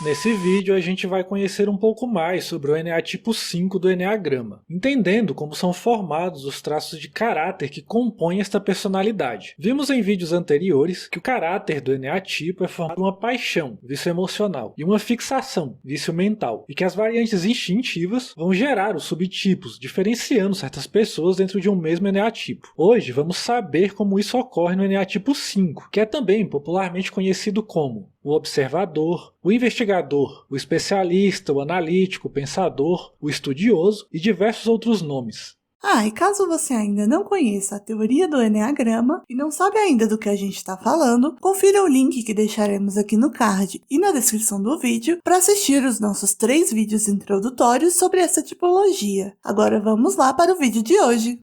Nesse vídeo a gente vai conhecer um pouco mais sobre o ENA tipo 5 do Eneagrama, entendendo como são formados os traços de caráter que compõem esta personalidade. Vimos em vídeos anteriores que o caráter do ENA tipo é formado por uma paixão, vício emocional, e uma fixação, vício mental, e que as variantes instintivas vão gerar os subtipos, diferenciando certas pessoas dentro de um mesmo ENA tipo. Hoje vamos saber como isso ocorre no ENA tipo 5, que é também popularmente conhecido como o observador, o investigador, o especialista, o analítico, o pensador, o estudioso e diversos outros nomes. E caso você ainda não conheça a teoria do Eneagrama e não sabe ainda do que a gente está falando, confira o link que deixaremos aqui no card e na descrição do vídeo para assistir os nossos 3 vídeos introdutórios sobre essa tipologia. Agora vamos lá para o vídeo de hoje.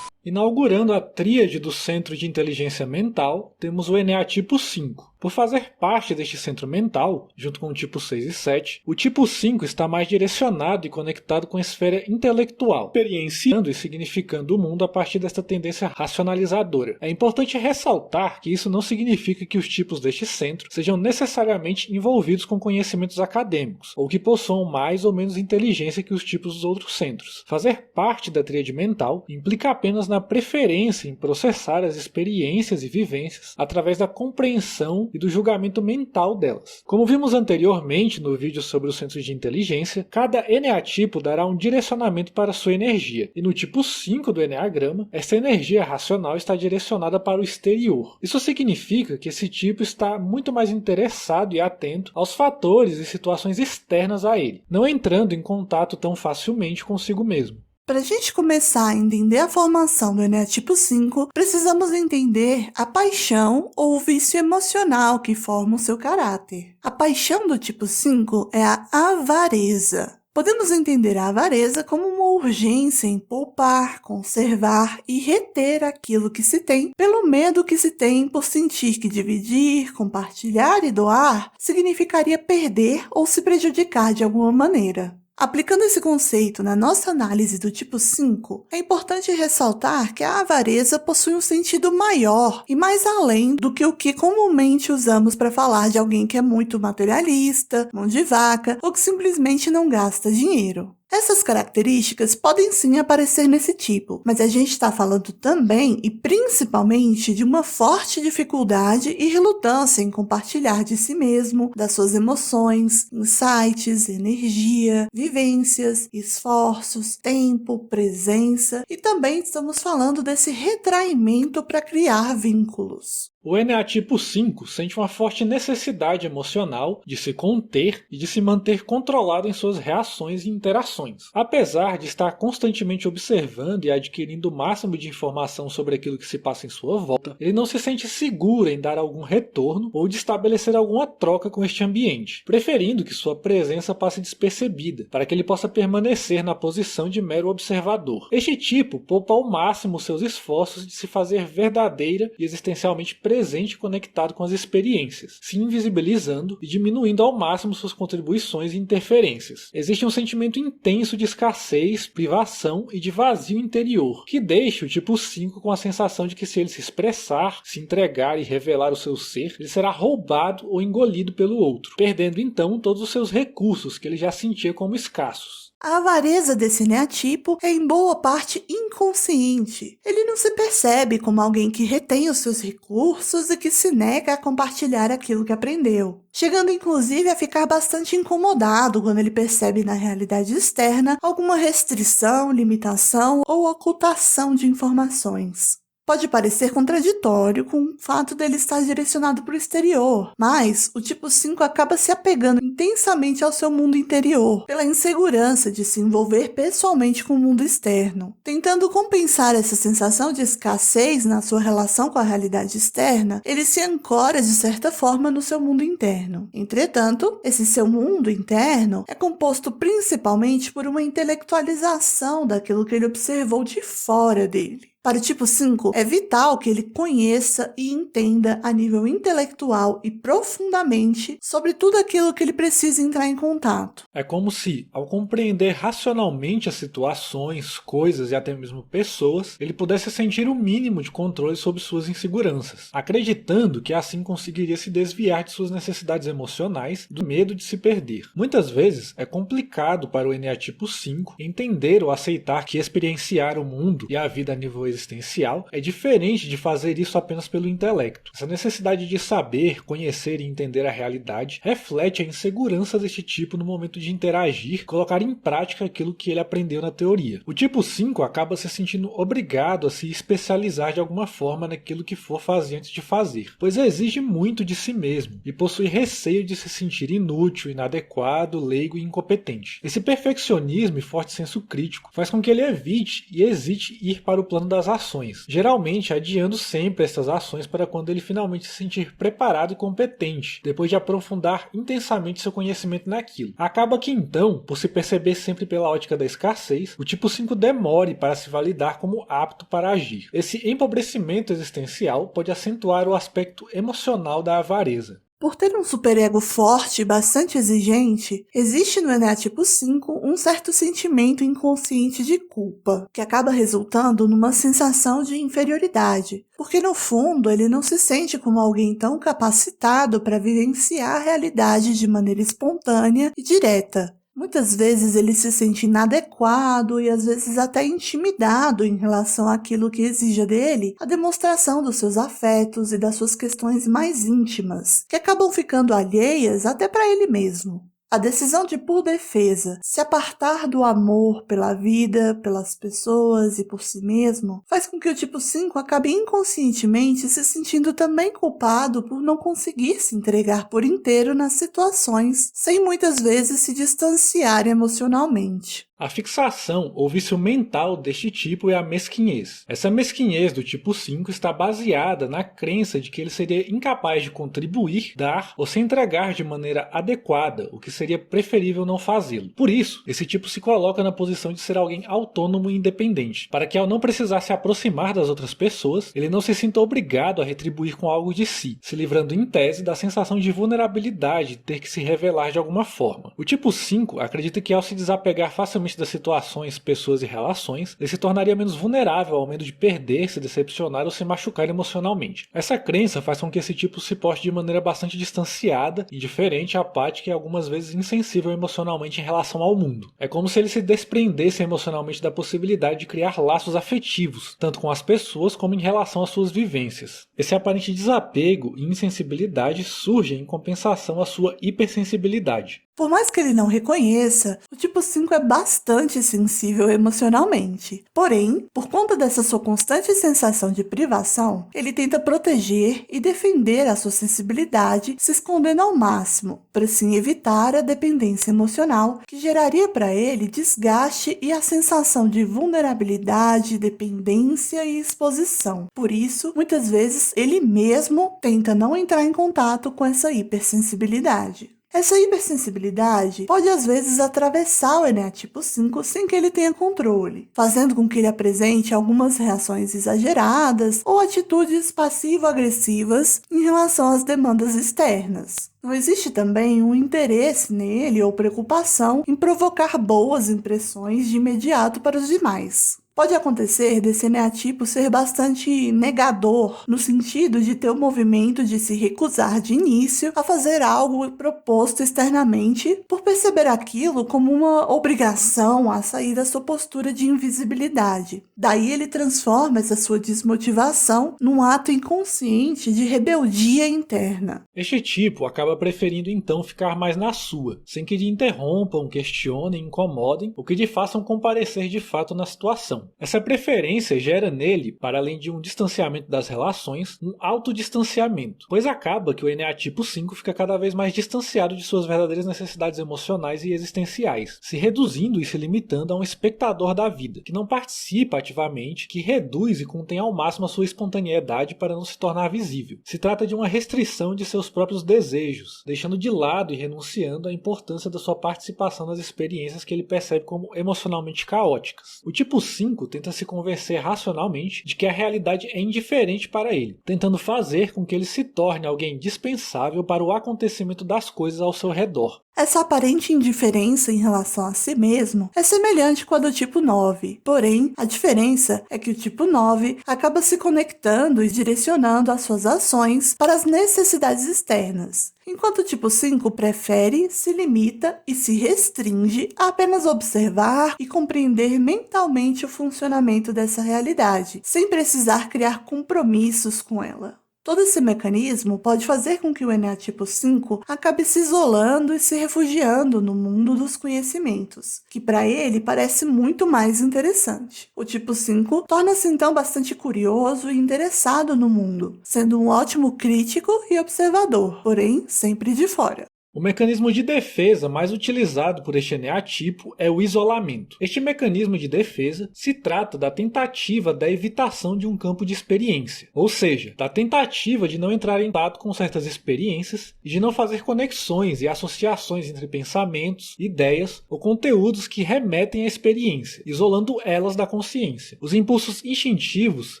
Inaugurando a tríade do Centro de Inteligência Mental, temos o ENA tipo 5. Por fazer parte deste centro mental, junto com o tipo 6 e 7, o tipo 5 está mais direcionado e conectado com a esfera intelectual, experienciando e significando o mundo a partir desta tendência racionalizadora. É importante ressaltar que isso não significa que os tipos deste centro sejam necessariamente envolvidos com conhecimentos acadêmicos, ou que possuam mais ou menos inteligência que os tipos dos outros centros. Fazer parte da tríade mental implica apenas na preferência em processar as experiências e vivências através da compreensão e do julgamento mental delas. Como vimos anteriormente no vídeo sobre os centros de inteligência, cada eneatipo dará um direcionamento para sua energia, e no tipo 5 do eneagrama, essa energia racional está direcionada para o exterior. Isso significa que esse tipo está muito mais interessado e atento aos fatores e situações externas a ele, não entrando em contato tão facilmente consigo mesmo. Para a gente começar a entender a formação do ENA tipo 5, precisamos entender a paixão ou o vício emocional que forma o seu caráter. A paixão do tipo 5 é a avareza. Podemos entender a avareza como uma urgência em poupar, conservar e reter aquilo que se tem, pelo medo que se tem por sentir que dividir, compartilhar e doar significaria perder ou se prejudicar de alguma maneira. Aplicando esse conceito na nossa análise do tipo 5, é importante ressaltar que a avareza possui um sentido maior e mais além do que o que comumente usamos para falar de alguém que é muito materialista, mão de vaca ou que simplesmente não gasta dinheiro. Essas características podem sim aparecer nesse tipo, mas a gente está falando também e principalmente de uma forte dificuldade e relutância em compartilhar de si mesmo, das suas emoções, insights, energia, vivências, esforços, tempo, presença e também estamos falando desse retraimento para criar vínculos. O ENA tipo 5 sente uma forte necessidade emocional de se conter e de se manter controlado em suas reações e interações. Apesar de estar constantemente observando e adquirindo o máximo de informação sobre aquilo que se passa em sua volta, ele não se sente seguro em dar algum retorno ou de estabelecer alguma troca com este ambiente, preferindo que sua presença passe despercebida, para que ele possa permanecer na posição de mero observador. Este tipo poupa ao máximo seus esforços de se fazer verdadeira e existencialmente presente e conectado com as experiências, se invisibilizando e diminuindo ao máximo suas contribuições e interferências. Existe um sentimento intenso de escassez, privação e de vazio interior, que deixa o tipo 5 com a sensação de que se ele se expressar, se entregar e revelar o seu ser, ele será roubado ou engolido pelo outro, perdendo então todos os seus recursos que ele já sentia como escassos. A avareza desse eneatipo é em boa parte inconsciente. Ele não se percebe como alguém que retém os seus recursos e que se nega a compartilhar aquilo que aprendeu, chegando inclusive a ficar bastante incomodado quando ele percebe na realidade externa alguma restrição, limitação ou ocultação de informações. Pode parecer contraditório com o fato dele estar direcionado para o exterior, mas o tipo 5 acaba se apegando intensamente ao seu mundo interior, pela insegurança de se envolver pessoalmente com o mundo externo. Tentando compensar essa sensação de escassez na sua relação com a realidade externa, ele se ancora de certa forma no seu mundo interno. Entretanto, esse seu mundo interno é composto principalmente por uma intelectualização daquilo que ele observou de fora dele. Para o tipo 5, é vital que ele conheça e entenda a nível intelectual e profundamente sobre tudo aquilo que ele precisa entrar em contato. É como se, ao compreender racionalmente as situações, coisas e até mesmo pessoas, ele pudesse sentir o mínimo de controle sobre suas inseguranças, acreditando que assim conseguiria se desviar de suas necessidades emocionais do medo de se perder. Muitas vezes é complicado para o ENEA tipo 5 entender ou aceitar que experienciar o mundo e a vida a nível existencial é diferente de fazer isso apenas pelo intelecto. Essa necessidade de saber, conhecer e entender a realidade reflete a insegurança deste tipo no momento de interagir e colocar em prática aquilo que ele aprendeu na teoria. O tipo 5 acaba se sentindo obrigado a se especializar de alguma forma naquilo que for fazer antes de fazer, pois exige muito de si mesmo e possui receio de se sentir inútil, inadequado, leigo e incompetente. Esse perfeccionismo e forte senso crítico faz com que ele evite e hesite ir para o plano das ações, geralmente adiando sempre essas ações para quando ele finalmente se sentir preparado e competente, depois de aprofundar intensamente seu conhecimento naquilo. Acaba que então, por se perceber sempre pela ótica da escassez, o tipo 5 demore para se validar como apto para agir. Esse empobrecimento existencial pode acentuar o aspecto emocional da avareza. Por ter um superego forte e bastante exigente, existe no ENEA tipo 5 um certo sentimento inconsciente de culpa, que acaba resultando numa sensação de inferioridade, porque no fundo ele não se sente como alguém tão capacitado para vivenciar a realidade de maneira espontânea e direta. Muitas vezes ele se sente inadequado e às vezes até intimidado em relação àquilo que exija dele a demonstração dos seus afetos e das suas questões mais íntimas, que acabam ficando alheias até para ele mesmo. A decisão de, por defesa, se apartar do amor pela vida, pelas pessoas e por si mesmo, faz com que o tipo 5 acabe inconscientemente se sentindo também culpado por não conseguir se entregar por inteiro nas situações, sem muitas vezes se distanciar emocionalmente. A fixação ou vício mental deste tipo é a mesquinhez. Essa mesquinhez do tipo 5 está baseada na crença de que ele seria incapaz de contribuir, dar ou se entregar de maneira adequada, o que seria preferível não fazê-lo. Por isso, esse tipo se coloca na posição de ser alguém autônomo e independente, para que ao não precisar se aproximar das outras pessoas, ele não se sinta obrigado a retribuir com algo de si, se livrando em tese da sensação de vulnerabilidade de ter que se revelar de alguma forma. O tipo 5 acredita que ao se desapegar facilmente das situações, pessoas e relações, ele se tornaria menos vulnerável ao medo de perder, se decepcionar ou se machucar emocionalmente. Essa crença faz com que esse tipo se poste de maneira bastante distanciada, indiferente, apática e algumas vezes insensível emocionalmente em relação ao mundo. É como se ele se desprendesse emocionalmente da possibilidade de criar laços afetivos, tanto com as pessoas como em relação às suas vivências. Esse aparente desapego e insensibilidade surgem em compensação à sua hipersensibilidade. Por mais que ele não reconheça, o tipo 5 é bastante sensível emocionalmente. Porém, por conta dessa sua constante sensação de privação, ele tenta proteger e defender a sua sensibilidade, se escondendo ao máximo, para assim evitar a dependência emocional que geraria para ele desgaste e a sensação de vulnerabilidade, dependência e exposição. Por isso, muitas vezes, ele mesmo tenta não entrar em contato com essa hipersensibilidade. Essa hipersensibilidade pode às vezes atravessar o ENEA tipo 5 sem que ele tenha controle, fazendo com que ele apresente algumas reações exageradas ou atitudes passivo-agressivas em relação às demandas externas. Não existe também um interesse nele ou preocupação em provocar boas impressões de imediato para os demais. Pode acontecer desse eneatipo ser bastante negador, no sentido de ter o movimento de se recusar de início a fazer algo proposto externamente, por perceber aquilo como uma obrigação a sair da sua postura de invisibilidade. Daí ele transforma essa sua desmotivação num ato inconsciente de rebeldia interna. Este tipo acaba preferindo então ficar mais na sua, sem que lhe interrompam, questionem, incomodem ou que lhe façam comparecer de fato na situação. Essa preferência gera nele, para além de um distanciamento das relações, um autodistanciamento, pois acaba que o ENEA tipo 5 fica cada vez mais distanciado de suas verdadeiras necessidades emocionais e existenciais, se reduzindo e se limitando a um espectador da vida, que não participa ativamente, que reduz e contém ao máximo a sua espontaneidade para não se tornar visível. Se trata de uma restrição de seus próprios desejos, deixando de lado e renunciando à importância da sua participação nas experiências que ele percebe como emocionalmente caóticas. O tipo 5 5 tenta se convencer racionalmente de que a realidade é indiferente para ele, tentando fazer com que ele se torne alguém indispensável para o acontecimento das coisas ao seu redor. Essa aparente indiferença em relação a si mesmo é semelhante com a do tipo 9, porém, a diferença é que o tipo 9 acaba se conectando e direcionando as suas ações para as necessidades externas, enquanto o tipo 5 prefere, se limita e se restringe a apenas observar e compreender mentalmente o funcionamento dessa realidade, sem precisar criar compromissos com ela. Todo esse mecanismo pode fazer com que o eneatipo 5 acabe se isolando e se refugiando no mundo dos conhecimentos, que para ele parece muito mais interessante. O tipo 5 torna-se então bastante curioso e interessado no mundo, sendo um ótimo crítico e observador, porém sempre de fora. O mecanismo de defesa mais utilizado por este eneatipo é o isolamento. Este mecanismo de defesa se trata da tentativa da evitação de um campo de experiência, ou seja, da tentativa de não entrar em contato com certas experiências e de não fazer conexões e associações entre pensamentos, ideias ou conteúdos que remetem à experiência, isolando elas da consciência. Os impulsos instintivos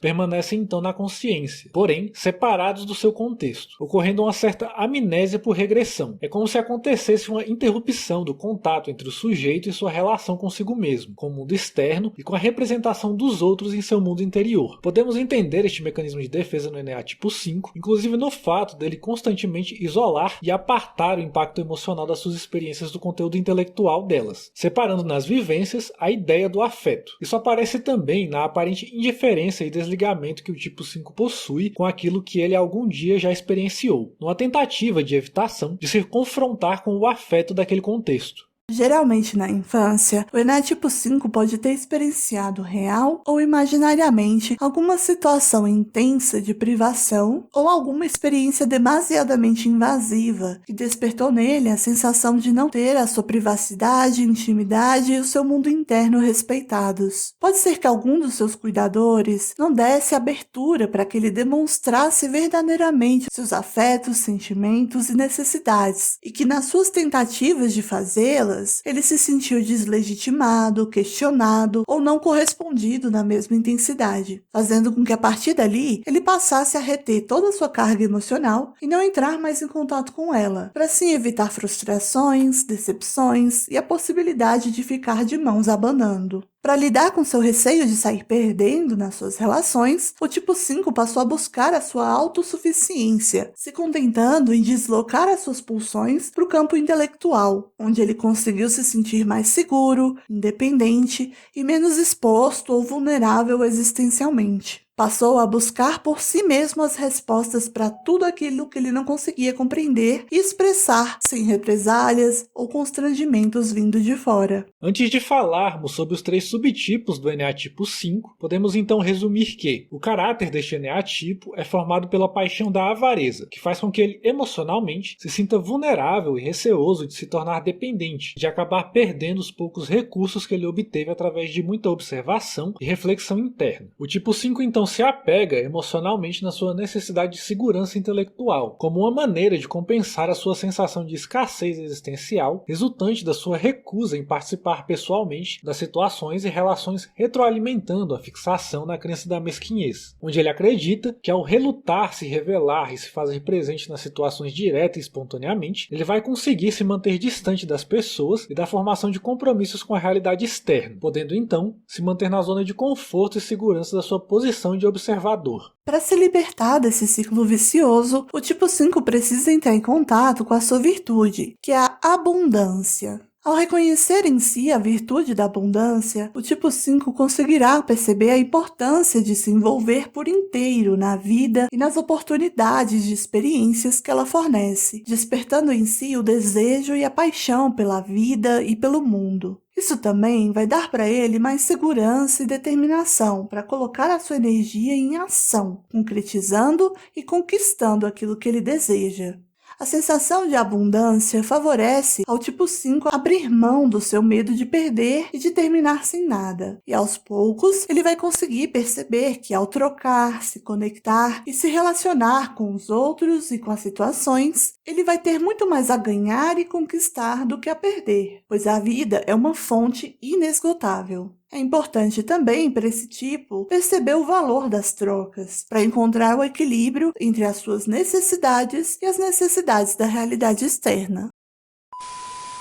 permanecem então na consciência, porém separados do seu contexto, ocorrendo uma certa amnésia por regressão. É como se acontecesse uma interrupção do contato entre o sujeito e sua relação consigo mesmo, com o mundo externo e com a representação dos outros em seu mundo interior. Podemos entender este mecanismo de defesa no eneatipo 5, inclusive no fato dele constantemente isolar e apartar o impacto emocional das suas experiências do conteúdo intelectual delas, separando nas vivências a ideia do afeto. Isso aparece também na aparente indiferença e desligamento que o tipo 5 possui com aquilo que ele algum dia já experienciou, numa tentativa de evitação de se confrontar com o afeto daquele contexto. Geralmente na infância, o eneatipo 5 pode ter experienciado real ou imaginariamente alguma situação intensa de privação ou alguma experiência demasiadamente invasiva que despertou nele a sensação de não ter a sua privacidade, intimidade e o seu mundo interno respeitados. Pode ser que algum dos seus cuidadores não desse abertura para que ele demonstrasse verdadeiramente seus afetos, sentimentos e necessidades, e que nas suas tentativas de fazê-las, ele se sentiu deslegitimado, questionado ou não correspondido na mesma intensidade, fazendo com que a partir dali ele passasse a reter toda a sua carga emocional e não entrar mais em contato com ela, para assim evitar frustrações, decepções e a possibilidade de ficar de mãos abanando. Para lidar com seu receio de sair perdendo nas suas relações, o tipo 5 passou a buscar a sua autossuficiência, se contentando em deslocar as suas pulsões para o campo intelectual, onde ele conseguiu se sentir mais seguro, independente e menos exposto ou vulnerável existencialmente. Passou a buscar por si mesmo as respostas para tudo aquilo que ele não conseguia compreender e expressar sem represálias ou constrangimentos vindo de fora. Antes de falarmos sobre os 3 subtipos do eneatipo 5, podemos então resumir que o caráter deste eneatipo é formado pela paixão da avareza, que faz com que ele emocionalmente se sinta vulnerável e receoso de se tornar dependente, de acabar perdendo os poucos recursos que ele obteve através de muita observação e reflexão interna. O tipo 5 então se apega emocionalmente na sua necessidade de segurança intelectual, como uma maneira de compensar a sua sensação de escassez existencial resultante da sua recusa em participar pessoalmente das situações e relações, retroalimentando a fixação na crença da mesquinhez, onde ele acredita que ao relutar, se revelar e se fazer presente nas situações direta e espontaneamente, ele vai conseguir se manter distante das pessoas e da formação de compromissos com a realidade externa, podendo então se manter na zona de conforto e segurança da sua posição de observador. Para se libertar desse ciclo vicioso, o tipo 5 precisa entrar em contato com a sua virtude, que é a abundância. Ao reconhecer em si a virtude da abundância, o tipo 5 conseguirá perceber a importância de se envolver por inteiro na vida e nas oportunidades de experiências que ela fornece, despertando em si o desejo e a paixão pela vida e pelo mundo. Isso também vai dar para ele mais segurança e determinação para colocar a sua energia em ação, concretizando e conquistando aquilo que ele deseja. A sensação de abundância favorece ao tipo 5 abrir mão do seu medo de perder e de terminar sem nada. E aos poucos, ele vai conseguir perceber que ao trocar, se conectar e se relacionar com os outros e com as situações, ele vai ter muito mais a ganhar e conquistar do que a perder, pois a vida é uma fonte inesgotável. É importante também para esse tipo perceber o valor das trocas, para encontrar o equilíbrio entre as suas necessidades e as necessidades da realidade externa.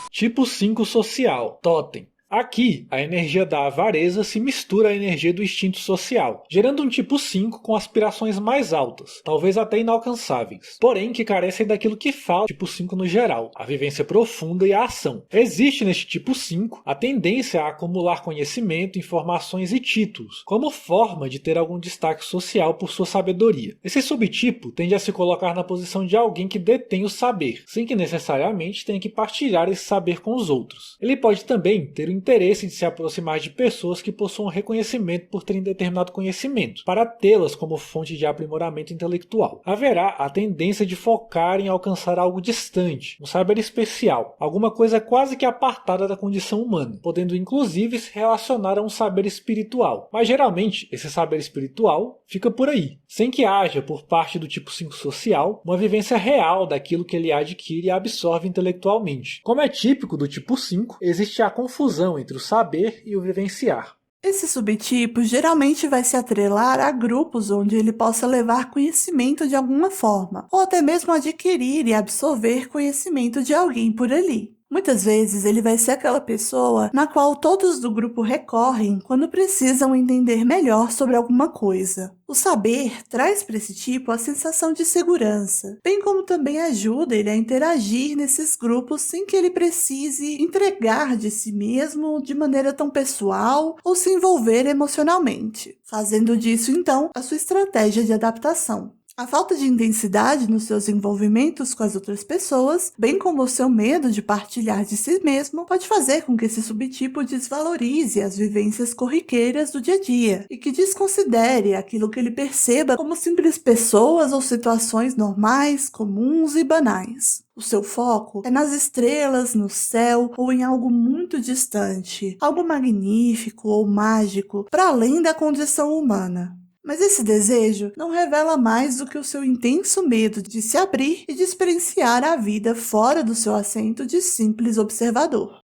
Tipo 5 social, totem. Aqui, a energia da avareza se mistura à energia do instinto social, gerando um tipo 5 com aspirações mais altas, talvez até inalcançáveis, porém que carecem daquilo que falta tipo 5 no geral, a vivência profunda e a ação. Existe neste tipo 5 a tendência a acumular conhecimento, informações e títulos, como forma de ter algum destaque social por sua sabedoria. Esse subtipo tende a se colocar na posição de alguém que detém o saber, sem que necessariamente tenha que partilhar esse saber com os outros. Ele pode também ter o interesse de se aproximar de pessoas que possuam reconhecimento por terem determinado conhecimento, para tê-las como fonte de aprimoramento intelectual. Haverá a tendência de focar em alcançar algo distante, um saber especial, alguma coisa quase que apartada da condição humana, podendo inclusive se relacionar a um saber espiritual. Mas geralmente, esse saber espiritual fica por aí, sem que haja, por parte do tipo 5 social, uma vivência real daquilo que ele adquire e absorve intelectualmente. Como é típico do tipo 5, existe a confusão entre o saber e o vivenciar. Esse subtipo geralmente vai se atrelar a grupos onde ele possa levar conhecimento de alguma forma, ou até mesmo adquirir e absorver conhecimento de alguém por ali. Muitas vezes ele vai ser aquela pessoa na qual todos do grupo recorrem quando precisam entender melhor sobre alguma coisa. O saber traz para esse tipo a sensação de segurança, bem como também ajuda ele a interagir nesses grupos sem que ele precise entregar de si mesmo de maneira tão pessoal ou se envolver emocionalmente, fazendo disso então a sua estratégia de adaptação. A falta de intensidade nos seus envolvimentos com as outras pessoas, bem como o seu medo de partilhar de si mesmo, pode fazer com que esse subtipo desvalorize as vivências corriqueiras do dia a dia e que desconsidere aquilo que ele perceba como simples pessoas ou situações normais, comuns e banais. O seu foco é nas estrelas, no céu ou em algo muito distante, algo magnífico ou mágico, para além da condição humana. Mas esse desejo não revela mais do que o seu intenso medo de se abrir e de experienciar a vida fora do seu assento de simples observador.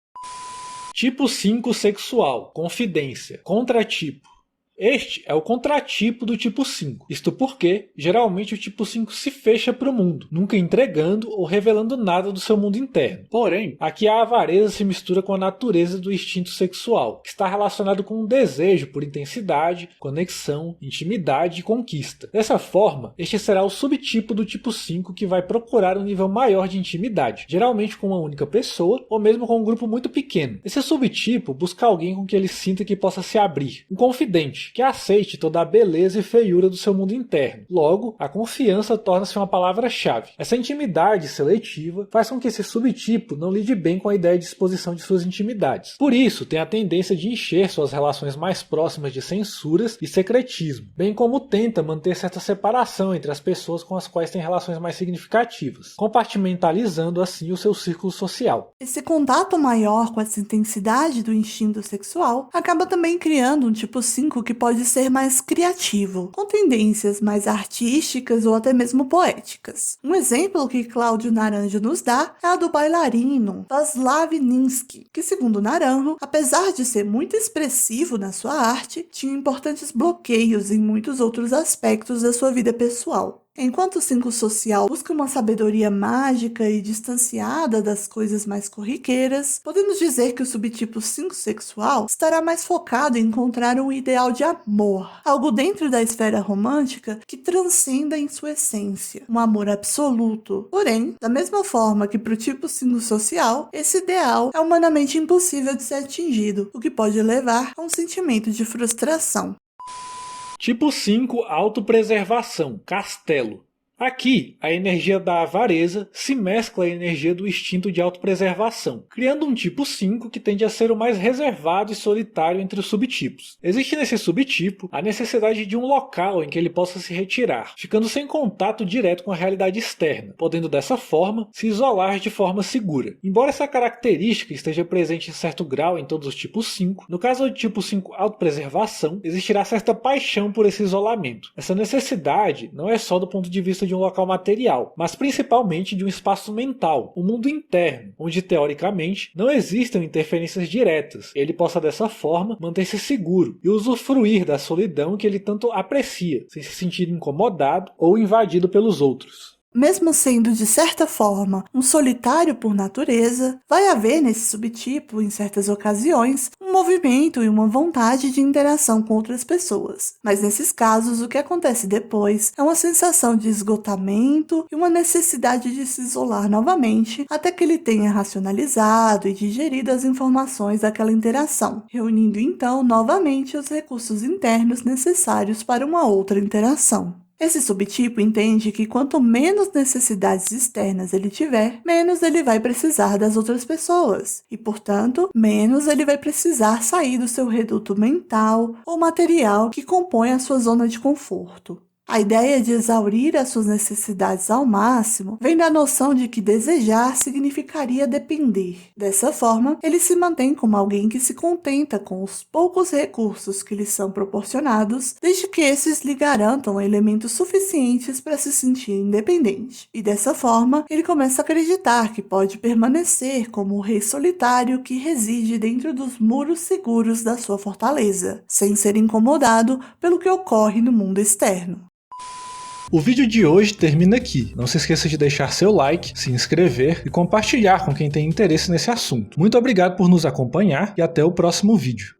Tipo 5 sexual, confidência, contratipo. Este é o contratipo do tipo 5, isto porque, geralmente o tipo 5 se fecha para o mundo, nunca entregando ou revelando nada do seu mundo interno. Porém, aqui a avareza se mistura com a natureza do instinto sexual, que está relacionado com um desejo por intensidade, conexão, intimidade e conquista. Dessa forma, este será o subtipo do tipo 5 que vai procurar um nível maior de intimidade, geralmente com uma única pessoa ou mesmo com um grupo muito pequeno. Esse subtipo busca alguém com que ele sinta que possa se abrir, um confidente, que aceite toda a beleza e feiura do seu mundo interno. Logo, a confiança torna-se uma palavra-chave. Essa intimidade seletiva faz com que esse subtipo não lide bem com a ideia de exposição de suas intimidades. Por isso, tem a tendência de encher suas relações mais próximas de censuras e secretismo, bem como tenta manter certa separação entre as pessoas com as quais tem relações mais significativas, compartimentalizando assim o seu círculo social. Esse contato maior com essa intensidade do instinto sexual acaba também criando um tipo 5 que pode ser mais criativo, com tendências mais artísticas ou até mesmo poéticas. Um exemplo que Cláudio Naranjo nos dá é a do bailarino Václav Ninsky, que segundo Naranjo, apesar de ser muito expressivo na sua arte, tinha importantes bloqueios em muitos outros aspectos da sua vida pessoal. Enquanto o 5 social busca uma sabedoria mágica e distanciada das coisas mais corriqueiras, podemos dizer que o subtipo 5 sexual estará mais focado em encontrar um ideal de amor, algo dentro da esfera romântica que transcenda em sua essência, um amor absoluto. Porém, da mesma forma que para o tipo 5 social, esse ideal é humanamente impossível de ser atingido, o que pode levar a um sentimento de frustração. Tipo 5 autopreservação, castelo. Aqui, a energia da avareza se mescla à energia do instinto de autopreservação, criando um tipo 5 que tende a ser o mais reservado e solitário entre os subtipos. Existe nesse subtipo a necessidade de um local em que ele possa se retirar, ficando sem contato direto com a realidade externa, podendo dessa forma se isolar de forma segura. Embora essa característica esteja presente em certo grau em todos os tipos 5, no caso do tipo 5 autopreservação, existirá certa paixão por esse isolamento. Essa necessidade não é só do ponto de vista de um local material, mas principalmente de um espaço mental, um mundo interno, onde teoricamente não existem interferências diretas. Ele possa dessa forma manter-se seguro e usufruir da solidão que ele tanto aprecia, sem se sentir incomodado ou invadido pelos outros. Mesmo sendo, de certa forma, um solitário por natureza, vai haver nesse subtipo, em certas ocasiões, um movimento e uma vontade de interação com outras pessoas. Mas nesses casos, o que acontece depois é uma sensação de esgotamento e uma necessidade de se isolar novamente até que ele tenha racionalizado e digerido as informações daquela interação, reunindo então novamente os recursos internos necessários para uma outra interação. Esse subtipo entende que quanto menos necessidades externas ele tiver, menos ele vai precisar das outras pessoas e, portanto, menos ele vai precisar sair do seu reduto mental ou material que compõe a sua zona de conforto. A ideia de exaurir as suas necessidades ao máximo vem da noção de que desejar significaria depender. Dessa forma, ele se mantém como alguém que se contenta com os poucos recursos que lhe são proporcionados, desde que esses lhe garantam elementos suficientes para se sentir independente. E dessa forma, ele começa a acreditar que pode permanecer como o rei solitário que reside dentro dos muros seguros da sua fortaleza, sem ser incomodado pelo que ocorre no mundo externo. O vídeo de hoje termina aqui. Não se esqueça de deixar seu like, se inscrever e compartilhar com quem tem interesse nesse assunto. Muito obrigado por nos acompanhar e até o próximo vídeo.